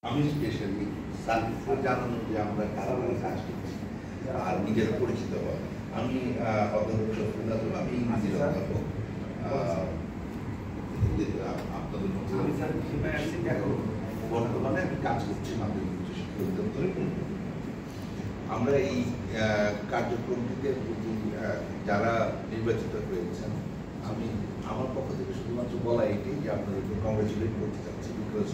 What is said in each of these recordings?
আমি স্পেশালি সার্ভিসে জানানো যে আমরা কারা কাজ করছি আর নিজের পরিচিত হওয়া। আমি অধ্যাপক শফিউল্লাহ, আমি ইংরেজির অধ্যাপক। আপনাদের মধ্যে বর্তমানে আমি কাজ করছি মাধ্যমিক উচ্চ শিক্ষা অধিদপ্তরে। আমরা এই কার্যক্রমটিতে যারা নির্বাচিত হয়েছেন, আমি আমার পক্ষ থেকে শুধুমাত্র বলা এটাই যে আপনাদেরকে কংগ্রেচুলেট করতে চাচ্ছি, because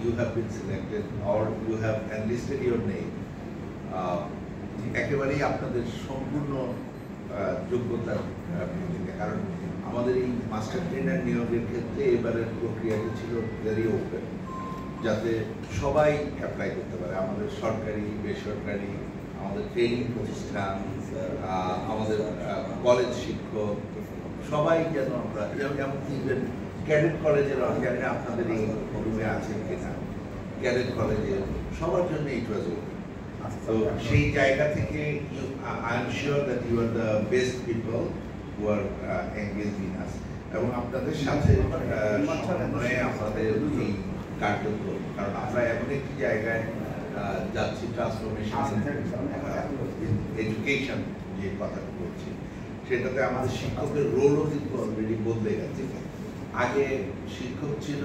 you have been selected or you have enlisted your name. একেবারেই আপনাদের সম্পূর্ণ যোগ্যতার ভিত্তিতে, কারণ আমাদের এই মাস্টার ট্রেনার নিয়োগের ক্ষেত্রে এবারের প্রক্রিয়াটি ছিল ভেরি ওপেন, যাতে সবাই অ্যাপ্লাই করতে পারে। আমাদের সরকারি, বেসরকারি, আমাদের ট্রেনিং প্রতিষ্ঠান, আমাদের কলেজ শিক্ষক, সবাই যেন আমরা এমনকি ক্যাডেট কলেজের জানি আপনাদের এই রুমে আছেন কিনা, ক্যাডেট কলেজের সবার জন্য ইট ওয়াজ ওপেন। তো সেই জায়গা থেকে I am sure that you are the best people who are engaged in us, এবং আপনাদের সাথে সমন্বয়ে আমাদের এই কার্যক্রম, কারণ আমরা এমন একটি জায়গায় যাচ্ছি, ট্রান্সফরমেশন এডুকেশন যে কথাটা বলছি, সেটাতে আমাদের শিক্ষকের রোলও কিন্তু অলরেডি বদলে গেছে। আগে শিক্ষক ছিল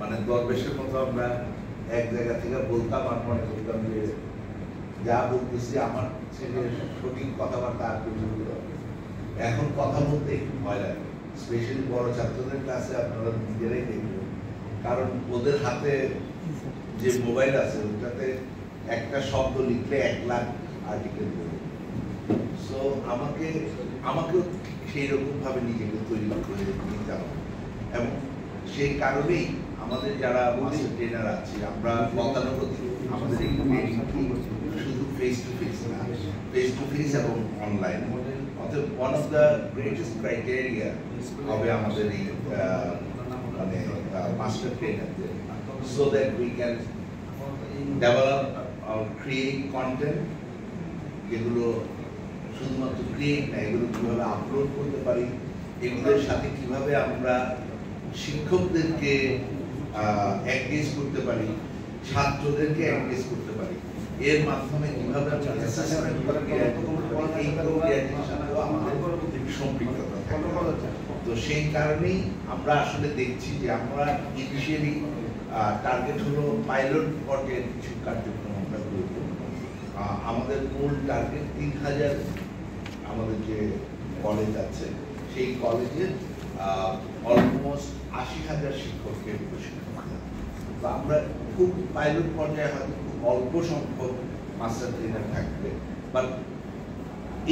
মানে দরবেশের মতো, আমরা এক জায়গা থেকে বলতাম আর মনে করতাম যে যা বলতেছি আমার ছেলে সঠিক কথাবার্তা আর পর্যন্ত। এখন কথা বলতে একটু ভয় লাগে, স্পেশালি বড় ছাত্রদের ক্লাসে আপনারা নিজেরাই দেখবেন, কারণ ওদের হাতে যে মোবাইল আছে ওটাতে একটা শব্দ লিখলে 1 লাখ আর্টিকেল দেবে। সো আমাকেও সেই রকম ভাবে নিজেকে তৈরি করে নিতে হবে, এবং সেই কারণেই আমাদের যারা মাস্টার ট্রেনার আছে, আমরা গতানুগতিক আমাদের এই ট্রেনিংটি শুধু ফেস টু ফেস না, ফেস টু ফেস এবং অনলাইন। অর্থাৎ one of the greatest criteria হবে আমাদের এই মানে মাস্টার ট্রেনারদের, so that we can develop আর ক্রিয়েট কন্টেন্ট, যেগুলো শুধুমাত্র ক্রিয়েট না, এগুলো কীভাবে আপলোড করতে পারি, এগুলোর সাথে কিভাবে আমরা শিক্ষকদেরকে এনগেজ করতে পারি, ছাত্রদেরকে এনগেজ করতে পারি, এর মাধ্যমে কিভাবে আমরা অ্যাসেসমেন্ট করতে পারি, এই প্রক্রিয়াটির সাথেও আমাদের সম্পৃক্ততা থাকে। তো সেই কারণেই আমরা আসলে দেখছি যে আমরা ইনিশিয়ালি টার্গেট হলো পাইলট পর্যায়ের কিছু কার্যক্রম আমরা করব। আমাদের মূল টার্গেট 3000 আমাদের যে কলেজ আছে সেই কলেজের অলমোস্ট 80,000 শিক্ষককে প্রশিক্ষণ দেওয়া। তো আমরা খুব পাইলট পর্যায়ে হয়তো খুব অল্প সংখ্যক মাস্টার ট্রেনার থাকবে, বাট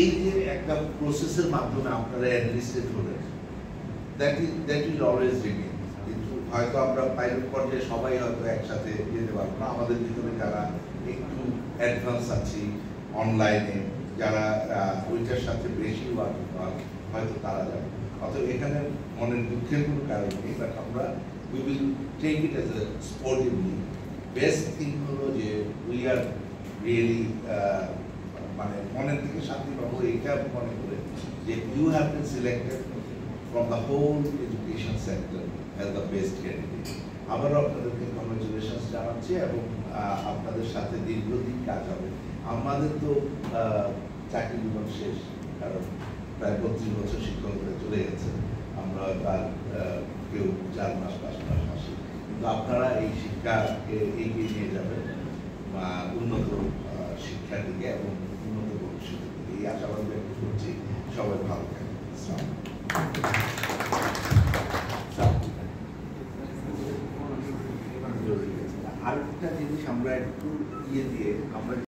এই যে একটা প্রসেসের মাধ্যমে আপনারা এনলিস্টেড হলেন, দ্যাট উইল অলওয়েজ রিমেইন। কিন্তু হয়তো আমরা পাইলট পর্যায়ে সবাই হয়তো একসাথে যেতে পারবো না, আমাদের ভিতরে যারা একটু অ্যাডভান্স আছি অনলাইনে, যারা ওইটার সাথে বেশি ওয়াকিবহাল, হয়তো তারা যাবে। অথবা এখানে মনের দুঃখের কোনো কারণ নেই, বাট আমরা we will take it as a sportively. Best thing হলো যে উই আর রিয়েলি মানে মনের থেকে শান্তি পাবো এইটা মনে করে যে you have been selected from the whole education sector as the best candidate. আবারও আপনাদেরকে কংগ্রেচুলেশনস জানাচ্ছি, এবং আপনাদের সাথে দীর্ঘদিন কাজ হবে। আমাদের তো চাকরি জীবন শেষ, কারণ প্রায় 32 বছর শিক্ষকরা চলে গেছে, আমরা তার কেউ 4 মাস 5 মাস আসি, কিন্তু আপনারা এই শিক্ষাকে এগিয়ে নিয়ে যাবেন উন্নত শিক্ষার দিকে এবং উন্নত ভবিষ্যতের দিকে, এই আশাবাদ ব্যক্ত করছি। সবাই ভালো থাকবেন। আরেকটা জিনিস আমরা একটু দিয়ে আমরা